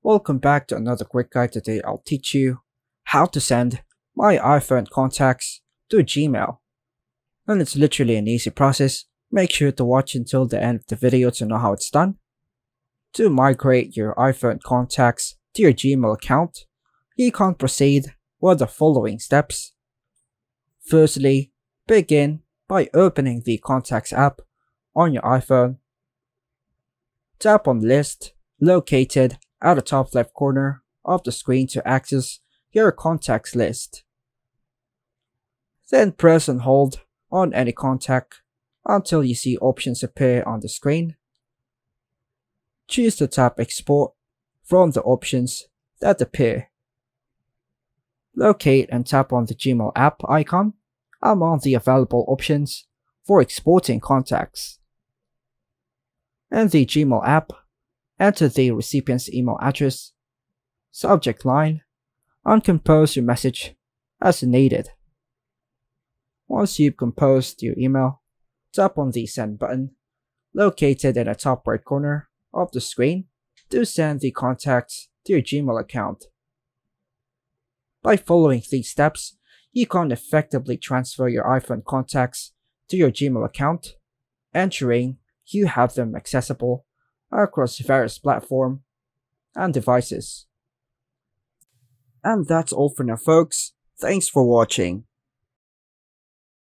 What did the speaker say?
Welcome back to another quick guide. Today I'll teach you how to send my iPhone contacts to Gmail. And it's literally an easy process. Make sure to watch until the end of the video to know how it's done. To migrate your iPhone contacts to your Gmail account, you can proceed with the following steps. Firstly, begin by opening the Contacts app on your iPhone. Tap on List located at the top left corner of the screen to access your contacts list. Then press and hold on any contact until you see options appear on the screen. Choose to tap Export from the options that appear. Locate and tap on the Gmail app icon among the available options for exporting contacts. In the Gmail app, enter the recipient's email address, subject line, and compose your message as needed. Once you've composed your email, tap on the Send button, located in the top right corner of the screen, to send the contacts to your Gmail account. By following these steps, you can effectively transfer your iPhone contacts to your Gmail account, ensuring you have them accessible across various platforms and devices. And that's all for now, folks. Thanks for watching.